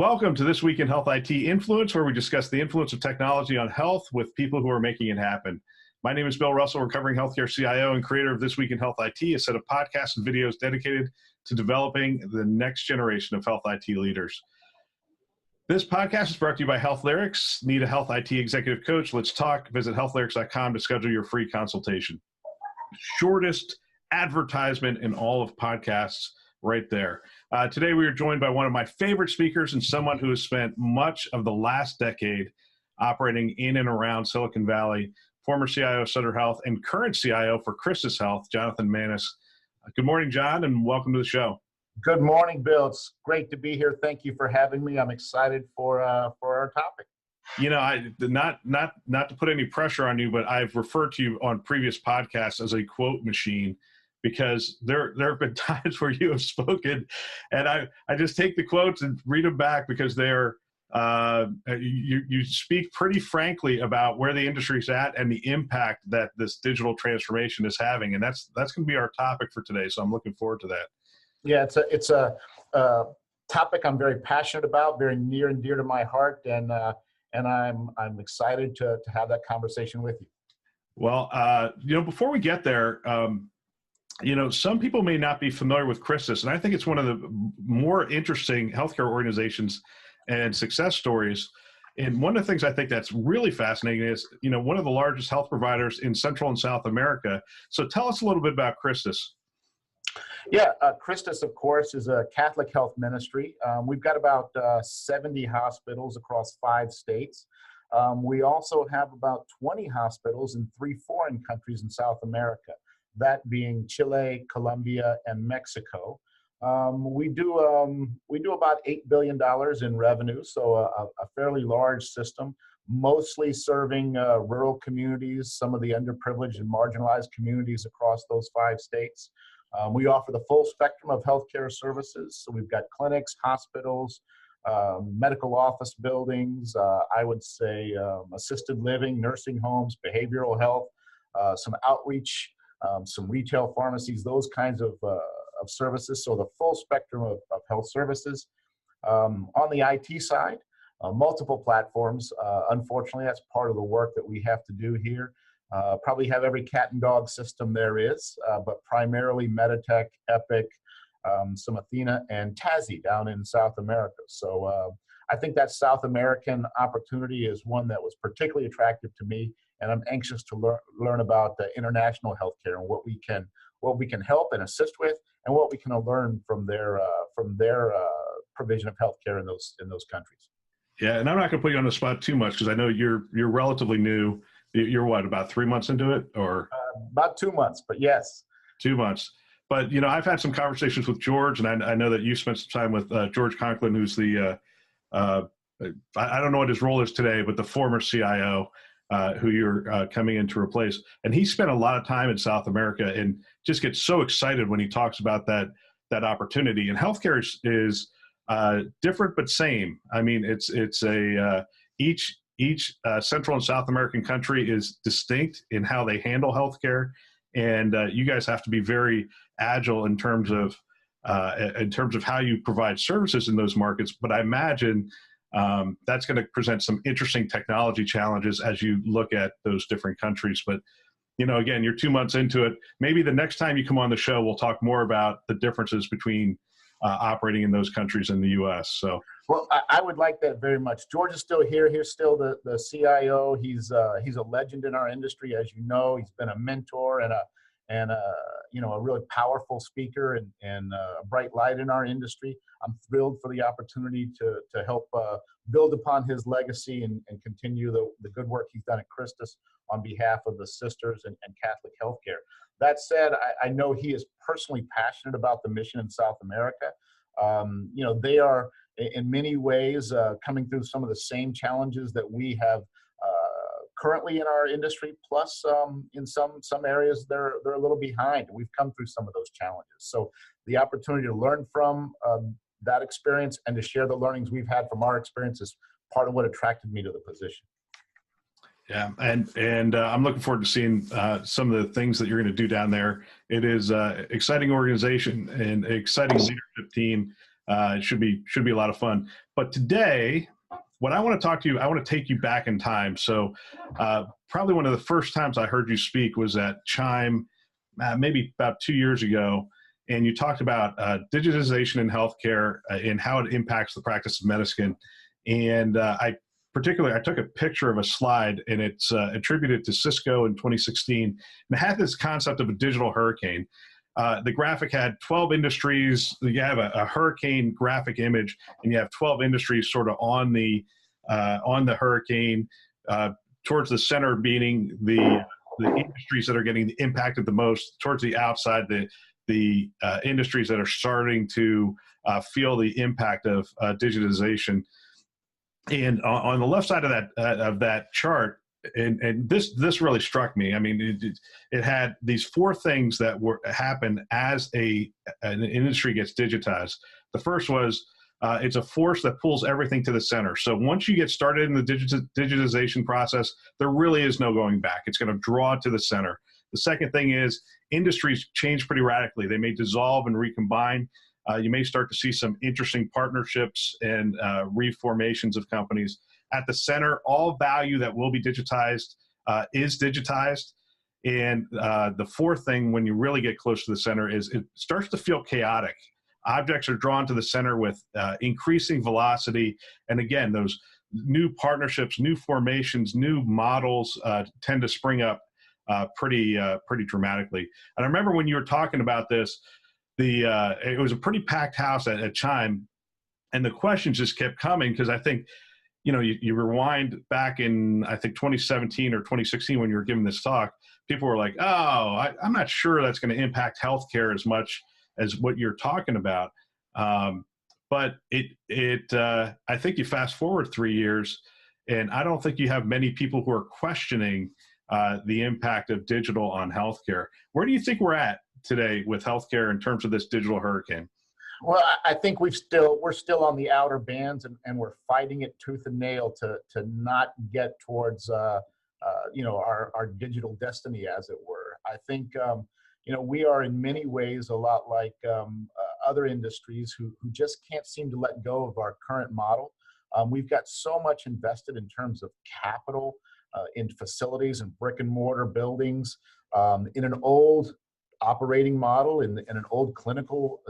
Welcome to This Week in Health IT Influence, where we discuss the influence of technology on health with people who are making it happen. My name is Bill Russell, recovering healthcare CIO and creator of This Week in Health IT, a set of podcasts and videos dedicated to developing the next generation of health IT leaders. This podcast is brought to you by Health Lyrics. Need a health IT executive coach? Let's talk. Visit healthlyrics.com to schedule your free consultation. Shortest advertisement in all of podcasts right there. Today we are joined by one of my favorite speakers and someone who has spent much of the last decade operating in and around Silicon Valley, former CIO of Sutter Health and current CIO for Christus Health, Jonathan Manis. Good morning, John, and welcome to the show. Good morning, Bill. It's great to be here. Thank you for having me. I'm excited for our topic. You know, not to put any pressure on you, but I've referred to you on previous podcasts as a quote machine, because there have been times where you have spoken and I just take the quotes and read them back because they're you speak pretty frankly about where the industry's at and the impact that this digital transformation is having. And that's going to be our topic for today. So I'm looking forward to that. Yeah, it's a topic I'm very passionate about, very near and dear to my heart. And I'm excited to have that conversation with you. Well, before we get there, some people may not be familiar with Christus, and I think it's one of the more interesting healthcare organizations and success stories. And one of the things I think that's really fascinating is, one of the largest health providers in Central and South America. So tell us a little bit about Christus. Yeah, Christus, of course, is a Catholic health ministry. We've got about 70 hospitals across 5 states. We also have about 20 hospitals in 3 foreign countries in South America, that being Chile, Colombia, and Mexico. We do about $8 billion in revenue, so a fairly large system, mostly serving rural communities, some of the underprivileged and marginalized communities across those 5 states. We offer the full spectrum of healthcare services. So we've got clinics, hospitals, medical office buildings, I would say assisted living, nursing homes, behavioral health, some outreach, some retail pharmacies, those kinds of services. So the full spectrum of health services. On the IT side, multiple platforms. Unfortunately, that's part of the work that we have to do here. Probably have every cat and dog system there is, but primarily Meditech, Epic, some Athena, and Tazi down in South America. So I think that South American opportunity is one that was particularly attractive to me, and I'm anxious to learn about the international healthcare and what we can help and assist with, and what we can learn from their provision of healthcare in those countries. Yeah, and I'm not going to put you on the spot too much because I know you're relatively new. You're what, about 3 months into it, or about 2 months? But yes, 2 months. But I've had some conversations with George, and I know that you spent some time with George Conklin, who's the I don't know what his role is today, but the former CIO who you're coming in to replace. And he spent a lot of time in South America and just gets so excited when he talks about that opportunity. And healthcare is different but same. I mean, it's a each Central and South American country is distinct in how they handle healthcare, and you guys have to be very agile in terms of how you provide services in those markets. But I imagine that's going to present some interesting technology challenges as you look at those different countries. But again, you're 2 months into it. Maybe the next time you come on the show, we'll talk more about the differences between operating in those countries in the U.S. So, well, I would like that very much. George is still here. He's still the CIO. He's a legend in our industry, as you know. He's been a mentor and a really powerful speaker and a bright light in our industry. I'm thrilled for the opportunity to help build upon his legacy and continue the good work he's done at Christus on behalf of the sisters and Catholic healthcare. That said, I know he is personally passionate about the mission in South America. They are in many ways coming through some of the same challenges that we have currently in our industry, plus in some areas they're a little behind. We've come through some of those challenges. So the opportunity to learn from that experience and to share the learnings we've had from our experience is part of what attracted me to the position. Yeah, and I'm looking forward to seeing some of the things that you're going to do down there. It is an exciting organization and an exciting leadership team. It should be a lot of fun. But today, what I want to talk to you, I want to take you back in time. So probably one of the first times I heard you speak was at Chime, maybe about 2 years ago. And you talked about digitization in healthcare and how it impacts the practice of medicine. And I took a picture of a slide, and it's attributed to Cisco in 2016. And it had this concept of a digital hurricane. The graphic had 12 industries. You have a hurricane graphic image, and you have 12 industries sort of on the hurricane, towards the center being the industries that are getting impacted the most, towards the outside, the industries that are starting to feel the impact of digitization. And on the left side of that chart, and this really struck me. I mean, it had these four things that happen as an industry gets digitized. The first was it's a force that pulls everything to the center. So once you get started in the digitization process, there really is no going back. It's going to draw to the center. The second thing is industries change pretty radically. They may dissolve and recombine. You may start to see some interesting partnerships and reformations of companies. At the center, all value that will be digitized is digitized. And the fourth thing, when you really get close to the center, is it starts to feel chaotic. Objects are drawn to the center with increasing velocity. And again, those new partnerships, new formations, new models tend to spring up pretty dramatically. And I remember when you were talking about this, it was a pretty packed house at Chime, and the questions just kept coming, because I think, you rewind back in, I think, 2017 or 2016 when you were giving this talk, people were like, oh, I'm not sure that's going to impact healthcare as much as what you're talking about. But I think you fast forward 3 years, and I don't think you have many people who are questioning the impact of digital on healthcare. Where do you think we're at today with healthcare in terms of this digital hurricane? Well, I think we're still on the outer bands, and we're fighting it tooth and nail to not get towards our digital destiny, as it were. I think we are in many ways a lot like other industries who just can't seem to let go of our current model. We've got so much invested in terms of capital, in facilities and brick and mortar buildings, in an old operating model, in an old clinical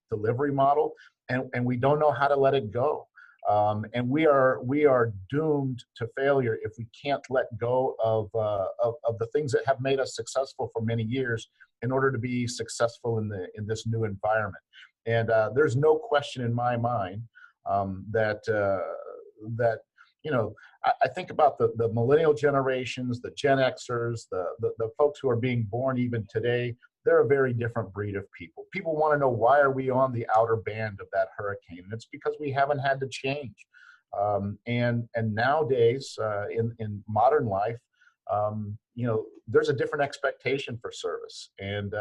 delivery model, and we don't know how to let it go. And we are doomed to failure if we can't let go of the things that have made us successful for many years in order to be successful in this new environment. And there's no question in my mind that I think about the millennial generations, the Gen Xers, the folks who are being born even today. They're a very different breed of people. People want to know, why are we on the outer band of that hurricane? And it's because we haven't had to change. And nowadays, in modern life, there's a different expectation for service, and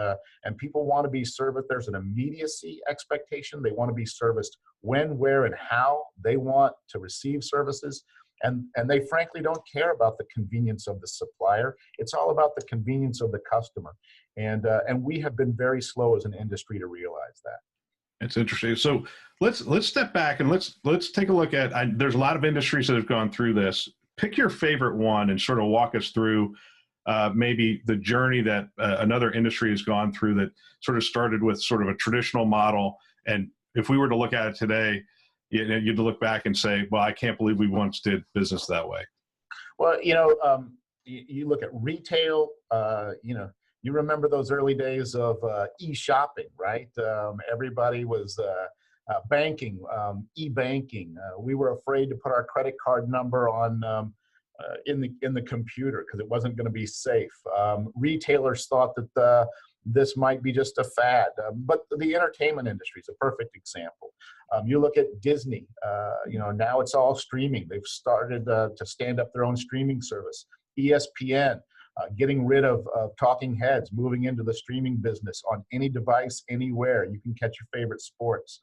people want to be serviced. There's an immediacy expectation. They want to be serviced when, where, and how they want to receive services. And they frankly don't care about the convenience of the supplier. It's all about the convenience of the customer. And we have been very slow as an industry to realize that. It's interesting. So let's step back and let's take a look at. There's a lot of industries that have gone through this. Pick your favorite one and sort of walk us through maybe the journey that another industry has gone through that sort of started with sort of a traditional model. And if we were to look at it today, you'd look back and say, well, I can't believe we once did business that way. Well, you look at retail, you remember those early days of e-shopping, right? Everybody was banking, e-banking. We were afraid to put our credit card number on in the computer because it wasn't going to be safe. Retailers thought that this might be just a fad, but the entertainment industry is a perfect example. You look at Disney. Now it's all streaming. They've started to stand up their own streaming service. ESPN. Getting rid of talking heads, moving into the streaming business on any device, anywhere. You can catch your favorite sports.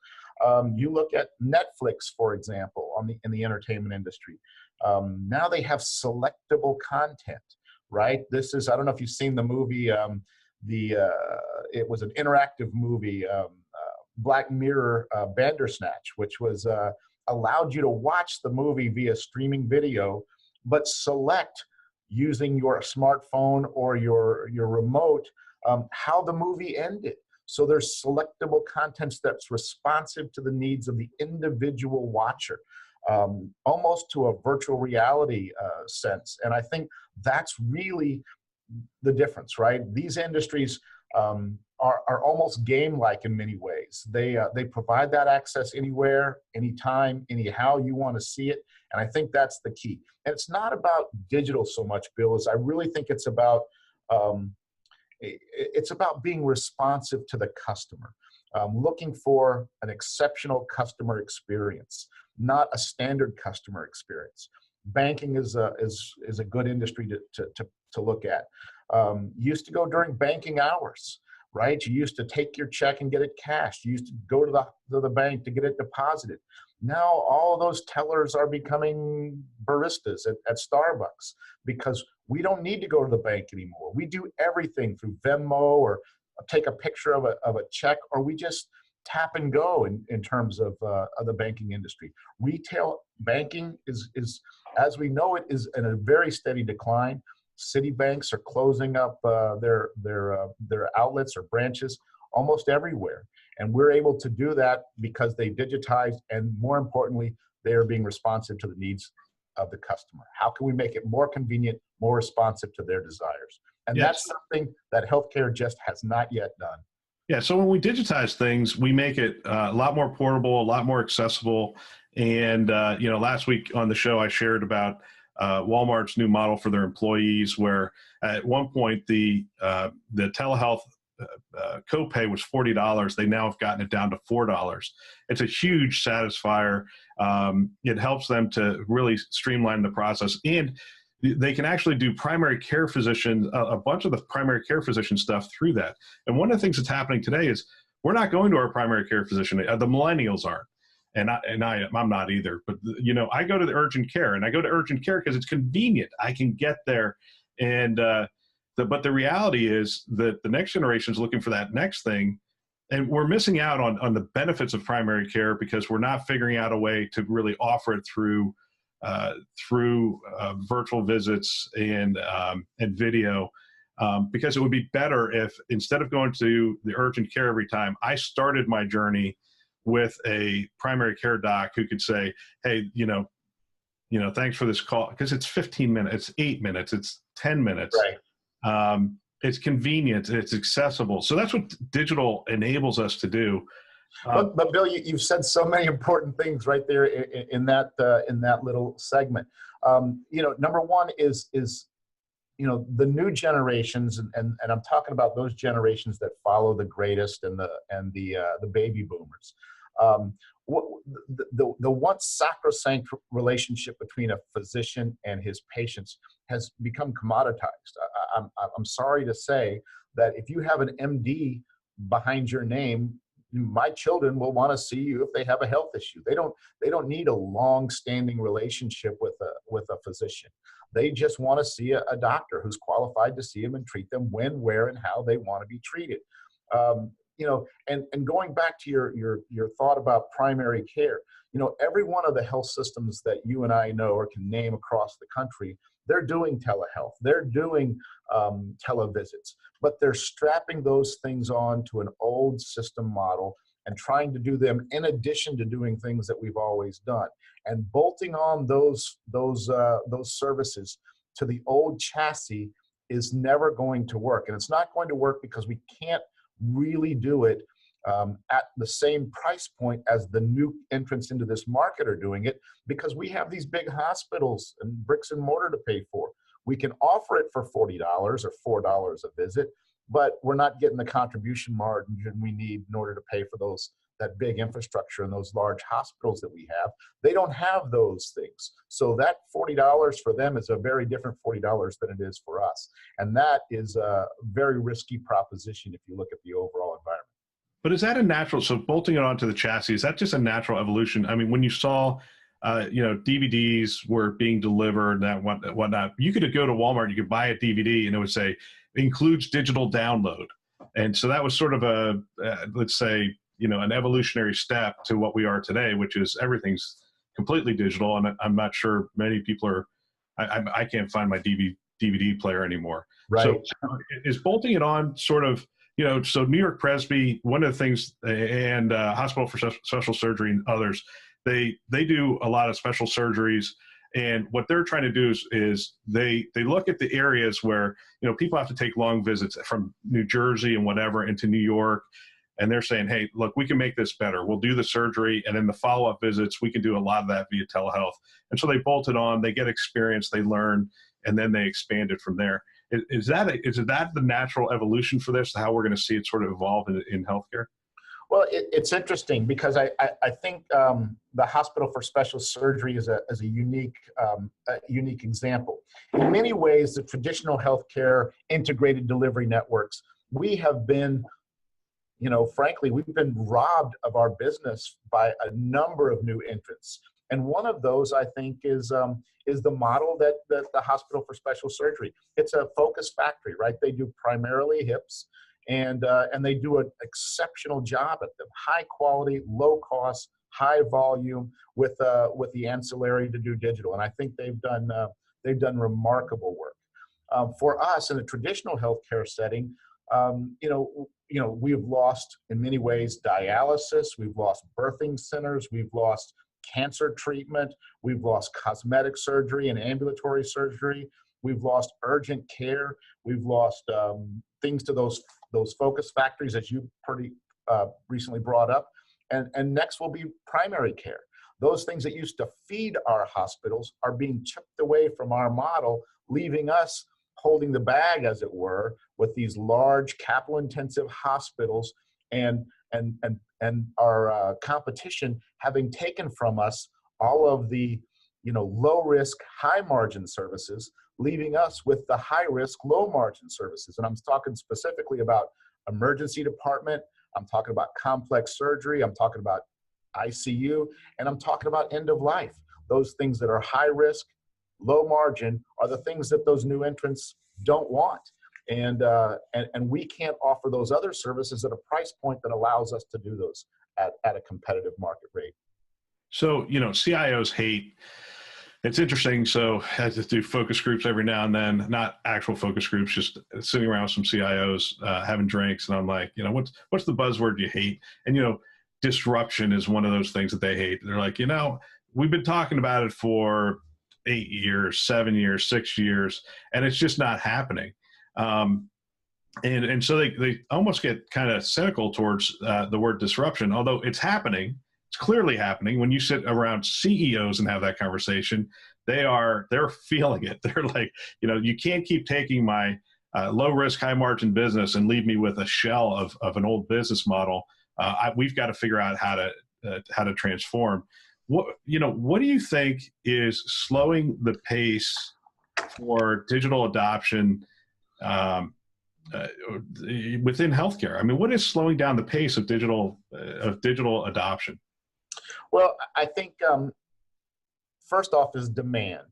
You look at Netflix, for example, in the entertainment industry. Now they have selectable content, right? I don't know if you've seen the movie, it was an interactive movie Black Mirror Bandersnatch, which was allowed you to watch the movie via streaming video, but select using your smartphone or your remote how the movie ended. So there's selectable content that's responsive to the needs of the individual watcher, almost to a virtual reality sense. And I think that's really the difference, right? These industries are almost game-like in many ways. They provide that access anywhere, anytime, anyhow you want to see it. And I think that's the key. And it's not about digital so much, Bill, as I really think it's about being responsive to the customer, looking for an exceptional customer experience, not a standard customer experience. Banking is a good industry to look at. Used to go during banking hours, right? You used to take your check and get it cashed. You used to go to the bank to get it deposited. Now all of those tellers are becoming baristas at Starbucks because we don't need to go to the bank anymore. We do everything through Venmo or take a picture of a check, or we just tap and go in terms of the banking industry. Retail banking is, as we know it, is in a very steady decline. City banks are closing up their outlets or branches almost everywhere. And we're able to do that because they digitized, and more importantly, they are being responsive to the needs of the customer. How can we make it more convenient, more responsive to their desires? And Yes. that's something that healthcare just has not yet done. Yeah, so when we digitize things, we make it a lot more portable, a lot more accessible. And last week on the show, I shared about Walmart's new model for their employees, where at one point the telehealth copay was $40. They now have gotten it down to $4. It's a huge satisfier. It helps them to really streamline the process, and they can actually do primary care physician, a bunch of the primary care physician stuff through that. And one of the things that's happening today is we're not going to our primary care physician. The millennials aren't. I'm not either, but I go to the urgent care, and I go to urgent care because it's convenient. I can get there, and but the reality is that the next generation is looking for that next thing, and we're missing out on the benefits of primary care because we're not figuring out a way to really offer it through virtual visits and video. Because it would be better if, instead of going to the urgent care every time, I started my journey with a primary care doc who could say, hey, thanks for this call, because it's 15 minutes, it's 8 minutes, it's 10 minutes. Right. It's convenient, it's accessible. So that's what digital enables us to do. But Bill, you've said so many important things right there in that little segment. Number one is the new generations, and I'm talking about those generations that follow the greatest and the baby boomers. The once sacrosanct relationship between a physician and his patients has become commoditized. I'm sorry to say that if you have an MD behind your name, my children will want to see you if they have a health issue. They don't need a long-standing relationship with a physician. They just want to see a doctor who's qualified to see them and treat them when, where, and how they want to be treated. And going back to your thought about primary care, every one of the health systems that you and I know or can name across the country, they're doing telehealth, they're doing televisits, but they're strapping those things on to an old system model and trying to do them in addition to doing things that we've always done, and bolting on those services to the old chassis is never going to work. And it's not going to work because we can't really do it at the same price point as the new entrants into this market are doing it, because we have these big hospitals and bricks and mortar to pay for. We can offer it for $40 or $4 a visit, but we're not getting the contribution margin we need in order to pay for that big infrastructure and those large hospitals that we have. They don't have those things. So that $40 for them is a very different $40 than it is for us. And that is a very risky proposition if you look at the overall environment. But is that a natural, so bolting it onto the chassis, is that just a natural evolution? I mean, when you saw, DVDs were being delivered and whatnot, you could go to Walmart, you could buy a DVD and it would say, includes digital download. And so that was sort of let's say, an evolutionary step to what we are today, which is everything's completely digital. And I'm not sure many people are, I can't find my DVD player anymore. Right. So is bolting it on sort of, so New York Presby, one of the things, and Hospital for Special Surgery and others, they do a lot of special surgeries. And what they're trying to do is they look at the areas where, people have to take long visits from New Jersey and whatever into New York. And they're saying, hey, look, we can make this better. We'll do the surgery. And then the follow-up visits, we can do a lot of that via telehealth. And so they bolt it on, they get experience, they learn, and then they expand it from there. Is that the natural evolution for this, how we're going to see it sort of evolve in healthcare? Well, it's interesting because I think the Hospital for Special Surgery is a unique example. In many ways, the traditional healthcare integrated delivery networks, we have been, frankly, we've been robbed of our business by a number of new entrants. And one of those, I think, is the model that the Hospital for Special Surgery. It's a focus factory, right? They do primarily hips. And they do an exceptional job at them. High quality, low cost, high volume with the ancillary to do digital. And I think they've done remarkable work. For us in a traditional healthcare setting, we've lost in many ways dialysis. We've lost birthing centers. We've lost cancer treatment. We've lost cosmetic surgery and ambulatory surgery. We've lost urgent care. We've lost things to those focus factories that you pretty recently brought up. And next will be primary care. Those things that used to feed our hospitals are being chipped away from our model, leaving us holding the bag, as it were, with these large capital-intensive hospitals and our competition having taken from us all of the low-risk, high-margin services, leaving us with the high-risk, low-margin services. And I'm talking specifically about emergency department, I'm talking about complex surgery, I'm talking about ICU, and I'm talking about end of life. Those things that are high-risk, low-margin are the things that those new entrants don't want. And we can't offer those other services at a price point that allows us to do those at a competitive market rate. So, CIOs hate. It's interesting. So I have to do focus groups every now and then, not actual focus groups, just sitting around with some CIOs, having drinks. And I'm like, what's the buzzword you hate? And, disruption is one of those things that they hate. They're like, we've been talking about it for 8 years, 7 years, 6 years, and it's just not happening. And so they almost get kind of cynical towards the word disruption, although it's happening. It's clearly happening. When you sit around CEOs and have that conversation, they're feeling it. They're like, you can't keep taking my low risk, high margin business and leave me with a shell of an old business model. We've got to figure out how to transform. What do you think is slowing the pace for digital adoption within healthcare? I mean, what is slowing down the pace of digital adoption? Well, I think first off is demand,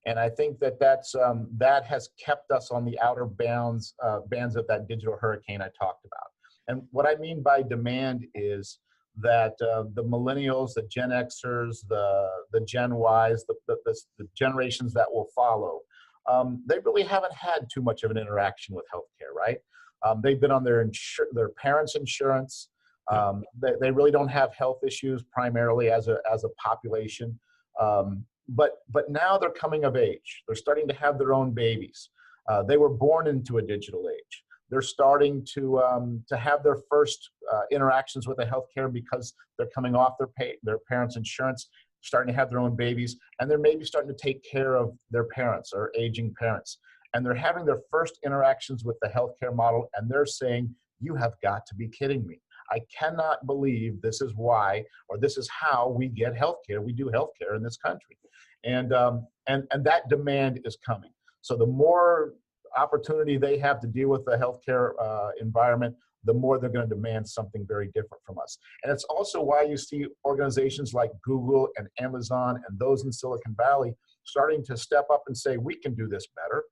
and I think that has kept us on the outer bands of that digital hurricane I talked about. And what I mean by demand is that the millennials, the Gen Xers, the Gen Ys, the generations that will follow, they really haven't had too much of an interaction with healthcare, right? They've been on their parents' insurance. They really don't have health issues primarily as a population. But now they're coming of age. They're starting to have their own babies. They were born into a digital age. They're starting to have their first interactions with the healthcare because they're coming off their parents' insurance, starting to have their own babies, and they're maybe starting to take care of their parents or aging parents. And they're having their first interactions with the healthcare model, and they're saying, "You have got to be kidding me. I cannot believe this is why, or this is how we get healthcare. We do healthcare in this country." And that demand is coming. So the more opportunity they have to deal with the healthcare environment, the more they're going to demand something very different from us. And it's also why you see organizations like Google and Amazon and those in Silicon Valley starting to step up and say, we can do this better.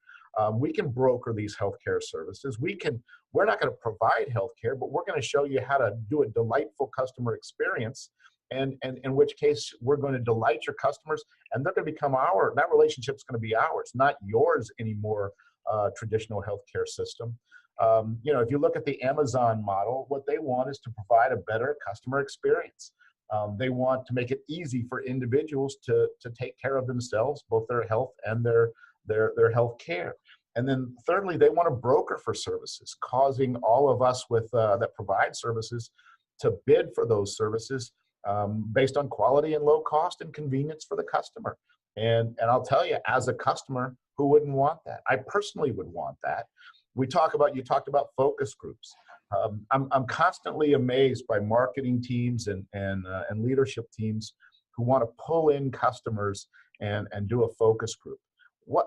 We can broker these healthcare services. We're not going to provide healthcare, but we're going to show you how to do a delightful customer experience. And in which case we're going to delight your customers, and they're going to become that relationship's going to be ours, not yours anymore. Traditional healthcare system. If you look at the Amazon model, what they want is to provide a better customer experience. They want to make it easy for individuals to take care of themselves, both their health and their health care. And then thirdly, they want to broker for services, causing all of us that provide services to bid for those services based on quality and low cost and convenience for the customer. And I'll tell you, as a customer, who wouldn't want that? I personally would want that. You talked about focus groups. I'm constantly amazed by marketing teams and leadership teams who want to pull in customers and do a focus group.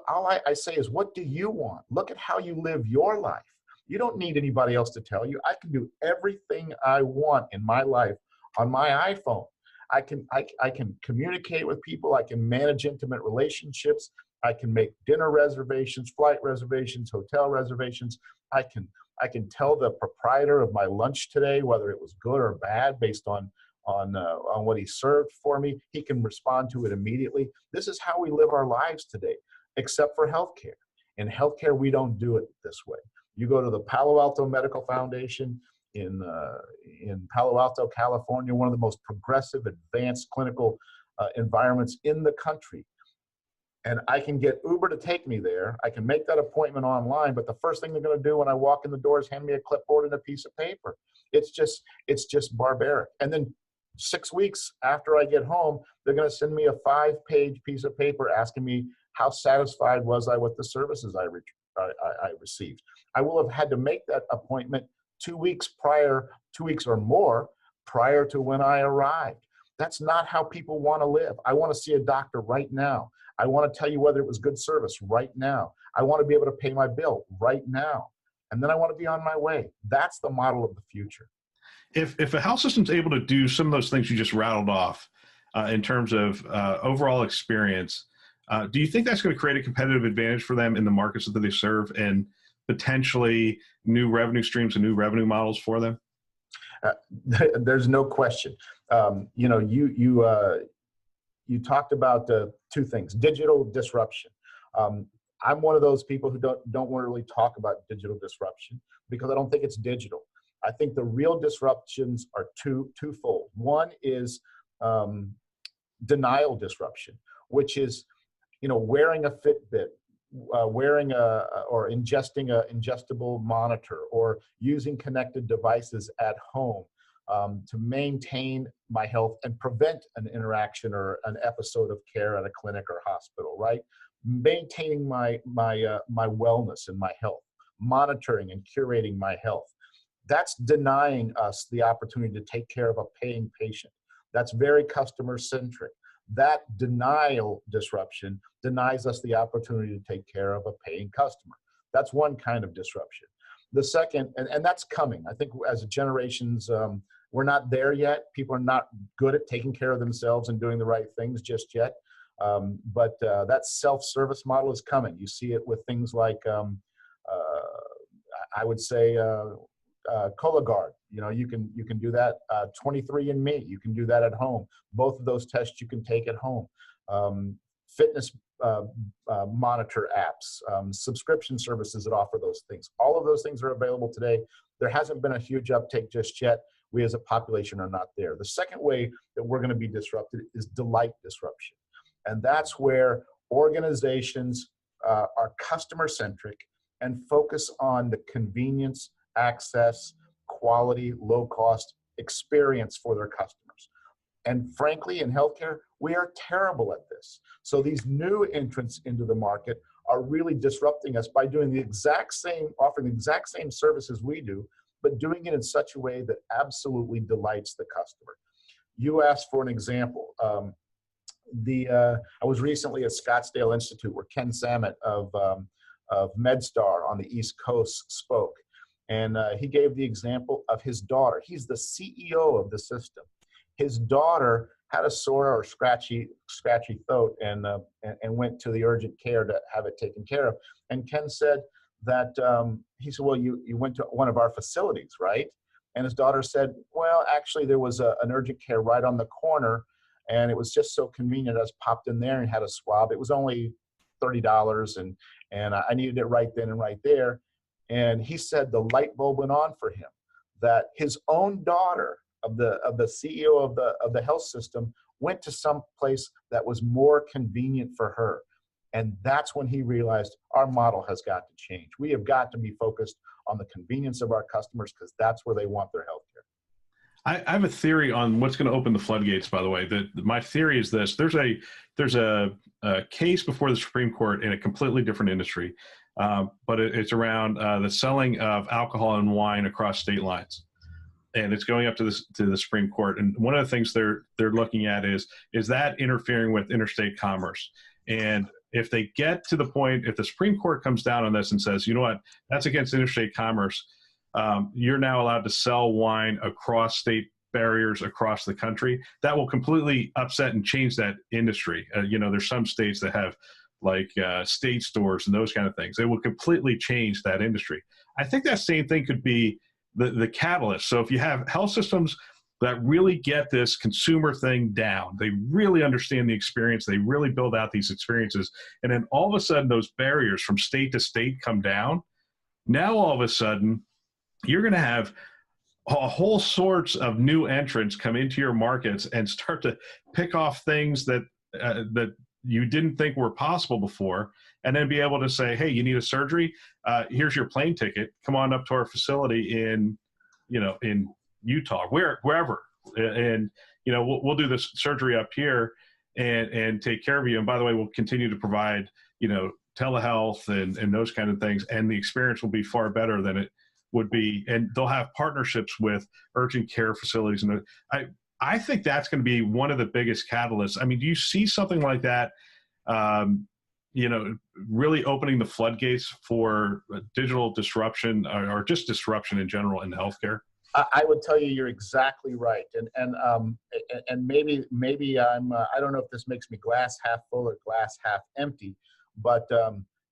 All I say is, what do you want? Look at how you live your life. You don't need anybody else to tell you. I can do everything I want in my life on my iPhone. I can communicate with people. I can manage intimate relationships. I can make dinner reservations, flight reservations, hotel reservations. I can tell the proprietor of my lunch today whether it was good or bad based on what he served for me. He can respond to it immediately. This is how we live our lives today, except for healthcare. In healthcare, we don't do it this way. You go to the Palo Alto Medical Foundation in Palo Alto, California, one of the most progressive, advanced clinical environments in the country. And I can get Uber to take me there. I can make that appointment online, but the first thing they're going to do when I walk in the door is hand me a clipboard and a piece of paper. It's just barbaric. And then 6 weeks after I get home, they're going to send me a 5-page piece of paper asking me how satisfied was I with the services I received. I will have had to make that appointment 2 weeks or more prior to when I arrived. That's not how people want to live. I want to see a doctor right now. I want to tell you whether it was good service right now. I want to be able to pay my bill right now. And then I want to be on my way. That's the model of the future. If a health system's able to do some of those things you just rattled off in terms of overall experience, do you think that's going to create a competitive advantage for them in the markets that they serve and potentially new revenue streams and new revenue models for them? There's no question. You talked about two things: digital disruption. I'm one of those people who don't want to really talk about digital disruption because I don't think it's digital. I think the real disruptions are twofold. One is denial disruption, which is wearing a Fitbit, or ingesting a ingestible monitor, or using connected devices at home to maintain my health and prevent an interaction or an episode of care at a clinic or hospital, right? Maintaining my wellness and my health, monitoring and curating my health. That's denying us the opportunity to take care of a paying patient. That's very customer centric. That denial disruption denies us the opportunity to take care of a paying customer. That's one kind of disruption. The second, and that's coming. I think as generations, we're not there yet. People are not good at taking care of themselves and doing the right things just yet. But that self-service model is coming. You see it with things like, I would say, Cologuard. You can do that. 23andMe, you can do that at home. Both of those tests you can take at home. Fitness monitor apps, subscription services that offer those things. All of those things are available today. There hasn't been a huge uptake just yet. We as a population are not there. The second way that we're going to be disrupted is delight disruption. And that's where organizations are customer-centric and focus on the convenience, access, quality, low-cost experience for their customers. And frankly, in healthcare, we are terrible at this. So these new entrants into the market are really disrupting us by doing offering the exact same services we do, but doing it in such a way that absolutely delights the customer. You asked for an example. I was recently at Scottsdale Institute where Ken Samet of MedStar on the East Coast spoke. And he gave the example of his daughter. He's the CEO of the system. His daughter had a sore or scratchy throat, and went to the urgent care to have it taken care of. And Ken said that he said, "Well, you went to one of our facilities, right?" And his daughter said, "Well, actually, there was an urgent care right on the corner, and it was just so convenient. I just popped in there and had a swab. It was only $30, and I needed it right then and right there." And he said the light bulb went on for him, that his own daughter of the CEO of the health system went to some place that was more convenient for her. And that's when he realized our model has got to change. We have got to be focused on the convenience of our customers, because that's where they want their healthcare. I have a theory on what's going to open the floodgates, by the way. My theory is this. There's a case before the Supreme Court in a completely different industry, but it's around the selling of alcohol and wine across state lines. And it's going up to the Supreme Court. And one of the things they're looking at is that interfering with interstate commerce? And if they get to the point, if the Supreme Court comes down on this and says, you know what, that's against interstate commerce, you're now allowed to sell wine across state barriers across the country, that will completely upset and change that industry. There's some states that have like state stores and those kind of things. It will completely change that industry. I think that same thing could be the catalyst. So if you have health systems that really get this consumer thing down, they really understand the experience, they really build out these experiences, and then all of a sudden those barriers from state to state come down, now all of a sudden you're going to have a whole sorts of new entrants come into your markets and start to pick off things that you didn't think were possible before, and then be able to say, hey, you need a surgery? Here's your plane ticket. Come on up to our facility in Utah, wherever. And, we'll do this surgery up here and take care of you. And by the way, we'll continue to provide, telehealth and those kind of things. And the experience will be far better than it would be. And they'll have partnerships with urgent care facilities. And I think that's going to be one of the biggest catalysts. I mean, do you see something like that, really opening the floodgates for digital disruption or just disruption in general in healthcare? I would tell you, you're exactly right. And maybe I don't know if this makes me glass half full or glass half empty, but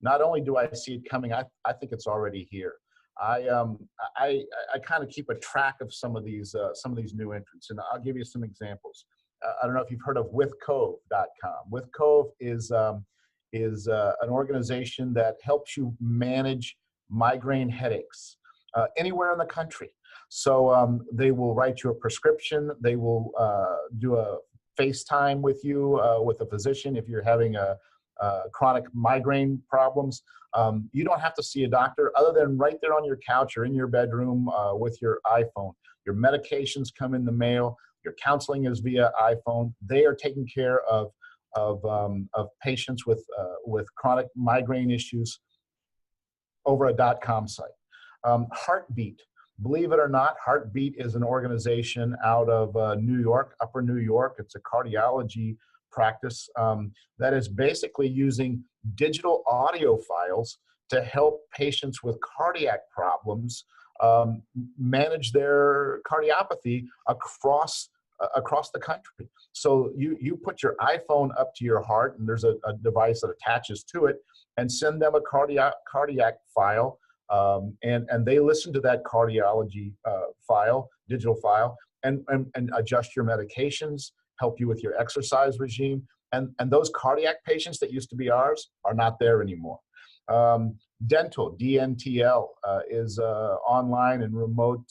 not only do I see it coming, I think it's already here. I kind of keep a track of some of these new entrants, and I'll give you some examples. I don't know if you've heard of withcove.com. Withcove is an organization that helps you manage migraine headaches anywhere in the country. So they will write you a prescription. They will do a FaceTime with you with a physician if you're having chronic migraine problems. You don't have to see a doctor other than right there on your couch or in your bedroom with your iPhone. Your medications come in the mail. Your counseling is via iPhone. They are taking care of patients with chronic migraine issues over a .com site. Heartbeat. Believe it or not, Heartbeat is an organization out of New York, Upper New York. It's a cardiology practice that is basically using digital audio files to help patients with cardiac problems manage their cardiopathy across the country. So you put your iPhone up to your heart, and there's a device that attaches to it, and send them a cardiac file, and they listen to that cardiology file, digital file, and adjust your medications, help you with your exercise regime. And those cardiac patients that used to be ours are not there anymore. Dental, DNTL, is online and remote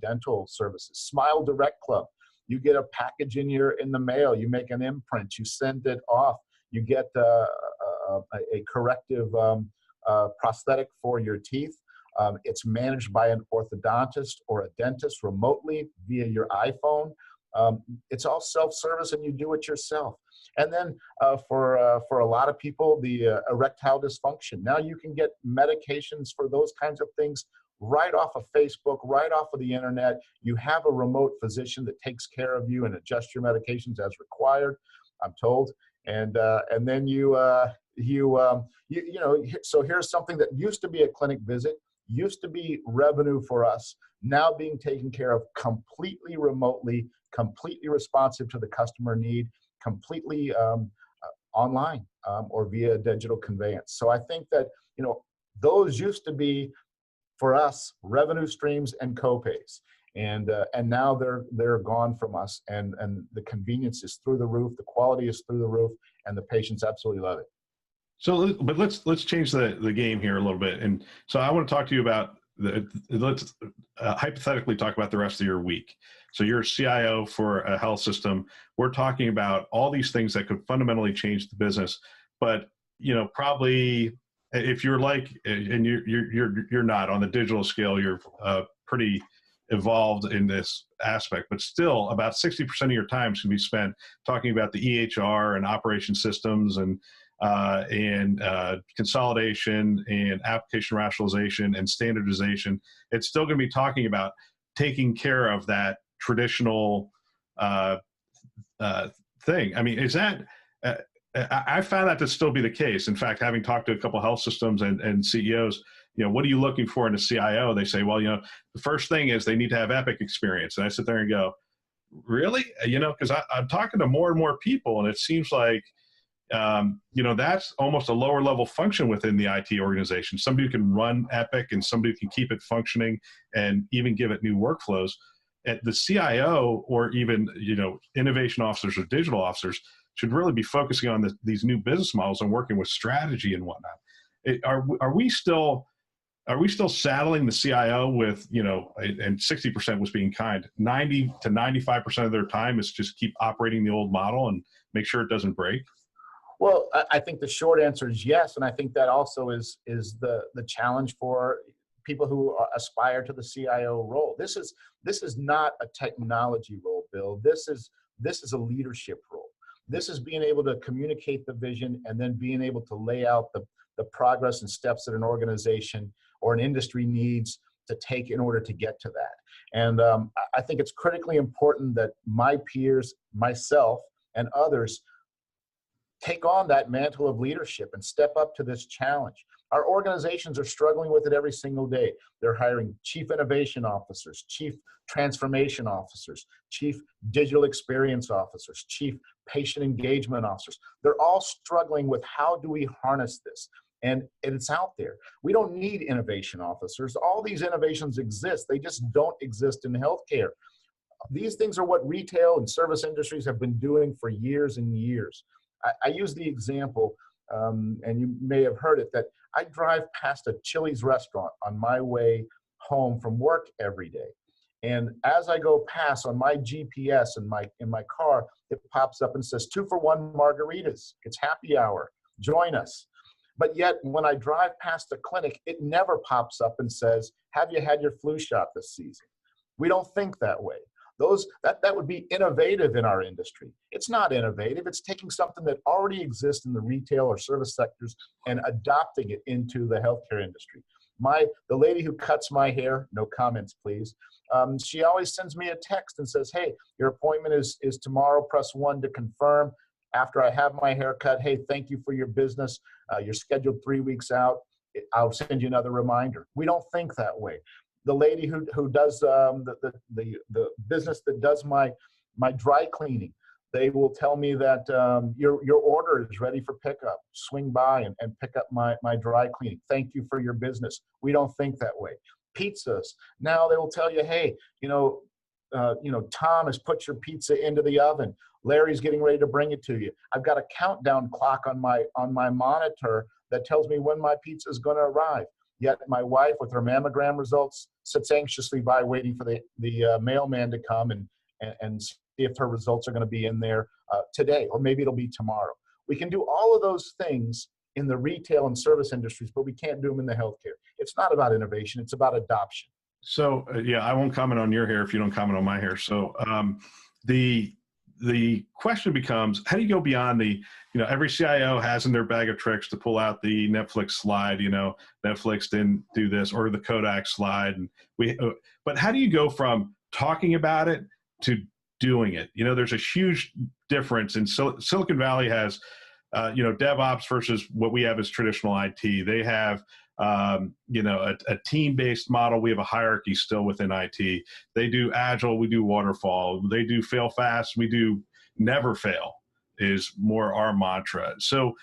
dental services. Smile Direct Club, you get a package in the mail, you make an imprint, you send it off, you get a corrective prosthetic for your teeth. It's managed by an orthodontist or a dentist remotely via your iPhone. It's all self-service, and you do it yourself. And then for a lot of people, the erectile dysfunction. Now you can get medications for those kinds of things right off of Facebook, right off of the internet. You have a remote physician that takes care of you and adjusts your medications as required, I'm told. And then so here's something that used to be a clinic visit, used to be revenue for us, now being taken care of completely remotely, completely responsive to the customer need, completely online or via digital conveyance. So I think that, those used to be, for us, revenue streams and copays. And now they're gone from us, and the convenience is through the roof, the quality is through the roof, and the patients absolutely love it. So, but let's change the game here a little bit. And so I want to talk to you about let's hypothetically talk about the rest of your week. So you're a CIO for a health system. We're talking about all these things that could fundamentally change the business. But probably if you're like, and you're not on the digital scale, you're pretty evolved in this aspect, but still about 60% of your time can be spent talking about the EHR and operation systems and consolidation and application rationalization and standardization. It's still going to be talking about taking care of that traditional thing. I mean, is that, I found that to still be the case. In fact, having talked to a couple of health systems and CEOs, what are you looking for in a CIO? They say, well, the first thing is they need to have Epic experience. And I sit there and go, really? Because I'm talking to more and more people, and it seems like, that's almost a lower level function within the IT organization. Somebody who can run Epic and somebody who can keep it functioning and even give it new workflows. At the CIO, or even, innovation officers or digital officers, should really be focusing on these new business models and working with strategy and whatnot. Are we still saddling the CIO with, and 60% was being kind, 90 to 95% of their time is just keep operating the old model and make sure it doesn't break? Well, I think the short answer is yes, and I think that also is the challenge for people who aspire to the CIO role. This is not a technology role, Bill. This is a leadership role. This is being able to communicate the vision and then being able to lay out the progress and steps that an organization or an industry needs to take in order to get to that. And I think it's critically important that my peers, myself, and others take on that mantle of leadership and step up to this challenge. Our organizations are struggling with it every single day. They're hiring chief innovation officers, chief transformation officers, chief digital experience officers, chief patient engagement officers. They're all struggling with how do we harness this? And it's out there. We don't need innovation officers. All these innovations exist. They just don't exist in healthcare. These things are what retail and service industries have been doing for years and years. I use the example, and you may have heard it, that I drive past a Chili's restaurant on my way home from work every day. And as I go past on my GPS in my car, it pops up and says 2 for $1 margaritas. It's happy hour. Join us. But yet when I drive past a clinic, it never pops up and says, have you had your flu shot this season? We don't think that way. That would be innovative in our industry. It's not innovative. It's taking something that already exists in the retail or service sectors and adopting it into the healthcare industry. The lady who cuts my hair, no comments please, she always sends me a text and says, hey, your appointment is tomorrow, press 1 to confirm. After I have my hair cut, hey, thank you for your business. You're scheduled 3 weeks out. I'll send you another reminder. We don't think that way. The lady who does the business that does my dry cleaning, they will tell me that your order is ready for pickup. Swing by and pick up my dry cleaning. Thank you for your business. We don't think that way. Pizzas, now they will tell you, hey, Tom has put your pizza into the oven. Larry's getting ready to bring it to you. I've got a countdown clock on my monitor that tells me when my pizza is going to arrive. Yet my wife, with her mammogram results, sits anxiously by waiting for the mailman to come and see if her results are going to be in there today, or maybe it'll be tomorrow. We can do all of those things in the retail and service industries, but we can't do them in the healthcare. It's not about innovation. It's about adoption. So I won't comment on your hair if you don't comment on my hair. So the question becomes, how do you go beyond every CIO has in their bag of tricks to pull out the Netflix slide, Netflix didn't do this, or the Kodak slide. But how do you go from talking about it to doing it? There's a huge difference. In Silicon Valley has, DevOps versus what we have as traditional IT. They have you know, a team-based model. We have a hierarchy still within IT. They do agile, we do waterfall. They do fail fast, we do never fail is more our mantra. So,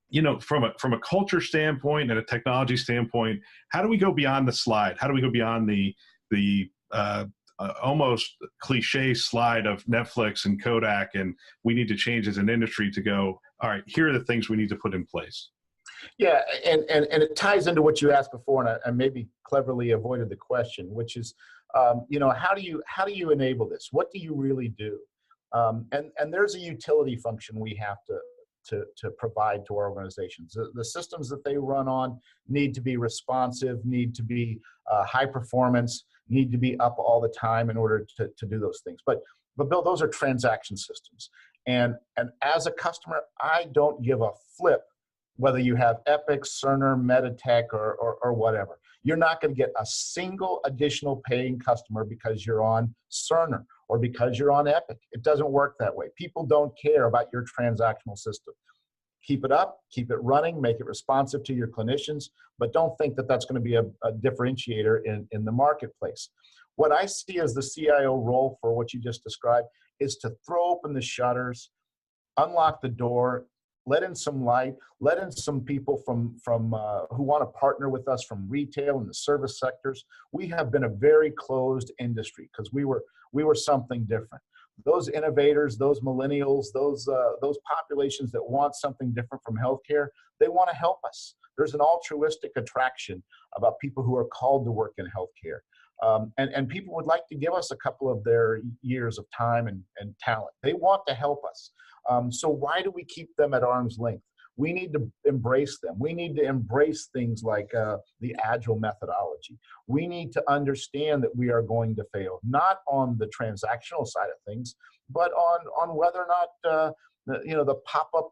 you know, from a culture standpoint and a technology standpoint, how do we go beyond the slide? How do we go beyond the almost cliche slide of Netflix and Kodak, and we need to change as an industry to go, all right, here are the things we need to put in place? Yeah, and it ties into what you asked before, and I maybe cleverly avoided the question, which is, you know, how do you enable this? What do you really do? And there's a utility function we have to provide to our organizations. The systems that they run on need to be responsive, need to be high performance, need to be up all the time in order to do those things. But Bill, those are transaction systems, and as a customer, I don't give a flip whether you have Epic, Cerner, Meditech, or whatever. You're not going to get a single additional paying customer because you're on Cerner or because you're on Epic. It doesn't work that way. People don't care about your transactional system. Keep it up, keep it running, make it responsive to your clinicians, but don't think that that's going to be a differentiator in the marketplace. What I see as the CIO role for what you just described is to throw open the shutters, unlock the door, let in some light, let in some people from who want to partner with us from retail and the service sectors. We have been a very closed industry because we were something different. Those innovators, those millennials, those populations that want something different from healthcare, they want to help us. There's an altruistic attraction about people who are called to work in healthcare. And people would like to give us a couple of their years of time and talent. They want to help us. So why do we keep them at arm's length? We need to embrace them. We need to embrace things like the agile methodology. We need to understand that we are going to fail, not on the transactional side of things, but on whether or not the pop-up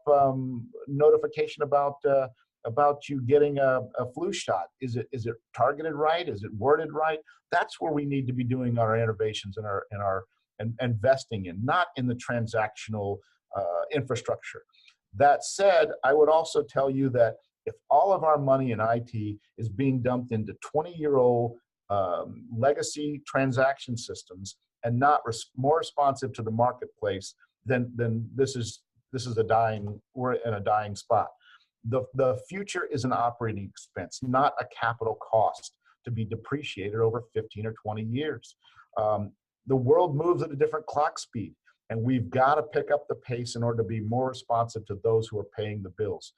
notification about you getting a flu shot. Is it targeted right? Is it worded right? That's where we need to be doing our innovations and investing in, not in the transactional infrastructure. That said, I would also tell you that if all of our money in IT is being dumped into 20-year-old legacy transaction systems and not more responsive to the marketplace, then we're in a dying spot. The future is an operating expense, not a capital cost to be depreciated over 15 or 20 years. The world moves at a different clock speed, and we've got to pick up the pace in order to be more responsive to those who are paying the bills.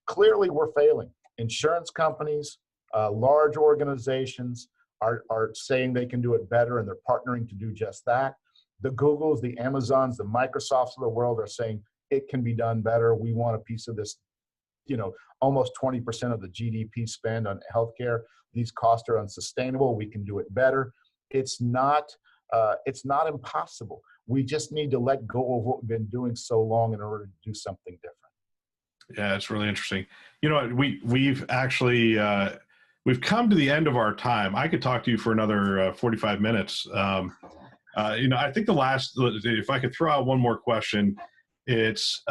Clearly we're failing. Insurance companies, large organizations are saying they can do it better, and they're partnering to do just that. The Googles, the Amazons, the Microsofts of the world are saying it can be done better. We want a piece of this, almost 20% of the GDP spend on healthcare. These costs are unsustainable. We can do it better. It's not impossible. We just need to let go of what we've been doing so long in order to do something different. Yeah, it's really interesting. We've actually we've come to the end of our time. I could talk to you for another 45 minutes. I think if I could throw out one more question, it's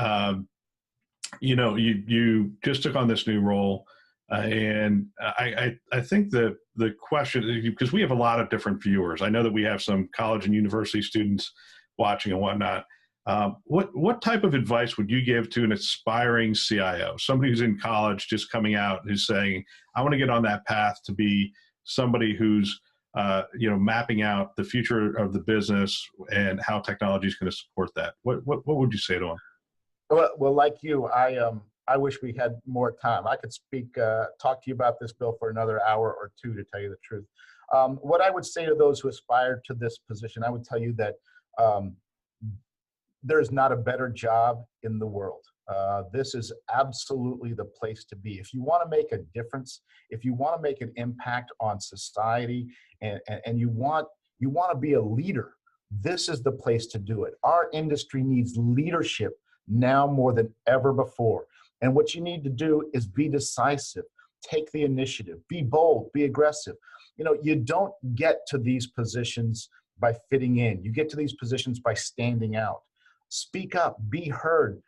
you just took on this new role, and I think the question, because we have a lot of different viewers. I know that we have some college and university students watching and whatnot. What type of advice would you give to an aspiring CIO, somebody who's in college just coming out, who's saying, I want to get on that path to be somebody who's mapping out the future of the business and how technology is going to support that? What would you say to them? Well, like you, I wish we had more time. I could talk to you about this, Bill, for another hour or two, to tell you the truth. What I would say to those who aspire to this position, I would tell you that there's not a better job in the world. This is absolutely the place to be. If you want to make a difference, if you want to make an impact on society, and you want to be a leader, this is the place to do it. Our industry needs leadership now more than ever before. And what you need to do is be decisive, take the initiative, be bold, be aggressive. You don't get to these positions by fitting in. You get to these positions by standing out. Speak up, be heard,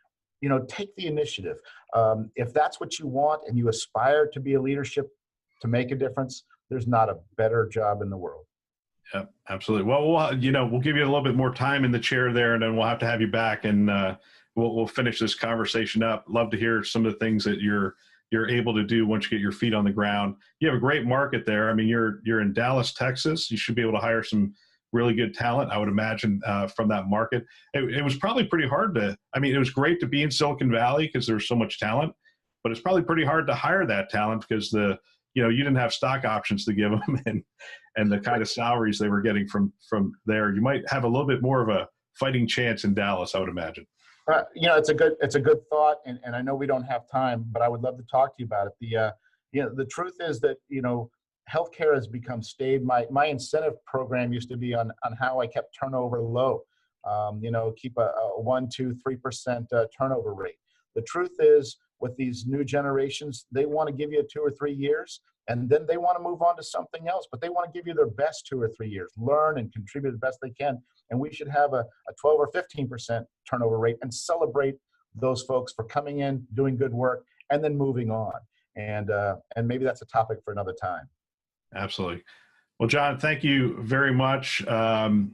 take the initiative. If that's what you want and you aspire to be a leadership to make a difference, there's not a better job in the world. Yeah, absolutely. Well, we'll give you a little bit more time in the chair there, and then we'll have to have you back, and we'll finish this conversation up. Love to hear some of the things that you're able to do once you get your feet on the ground. You have a great market there. I mean, you're in Dallas, Texas. You should be able to hire some really good talent, I would imagine, from that market. It was probably pretty hard to. I mean, it was great to be in Silicon Valley because there's so much talent, but it's probably pretty hard to hire that talent because you didn't have stock options to give them, and the kind of salaries they were getting from there. You might have a little bit more of a fighting chance in Dallas, I would imagine. It's a good thought, and I know we don't have time, but I would love to talk to you about it. The truth is that healthcare has become staid. My incentive program used to be on how I kept turnover low. Keep a 1, 2, 3% turnover rate. The truth is, with these new generations, they want to give you 2 or 3 years, and then they want to move on to something else, but they want to give you their best 2 or 3 years, learn and contribute the best they can. And we should have a 12 or 15% turnover rate and celebrate those folks for coming in, doing good work, and then moving on. And maybe that's a topic for another time. Absolutely. Well, John, thank you very much. Do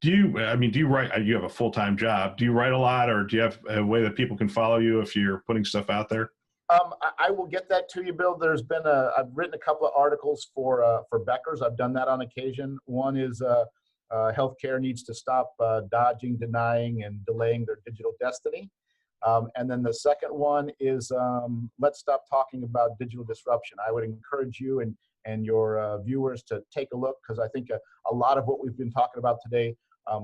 you write? You have a full-time job. Do you write a lot, or do you have a way that people can follow you if you're putting stuff out there? I will get that to you, Bill. I've written a couple of articles for Becker's. I've done that on occasion. One is healthcare needs to stop dodging, denying, and delaying their digital destiny. And then the second one is let's stop talking about digital disruption. I would encourage you and your viewers to take a look, because I think a lot of what we've been talking about today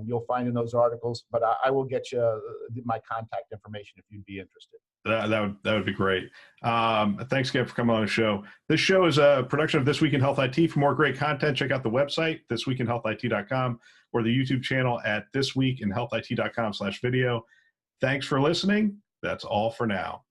you'll find in those articles. But I will get you my contact information if you'd be interested. That would be great. Thanks again for coming on the show. This show is a production of This Week in Health IT. For more great content, check out the website, thisweekinhealthit.com, or the YouTube channel at thisweekinhealthit.com/video. Thanks for listening. That's all for now.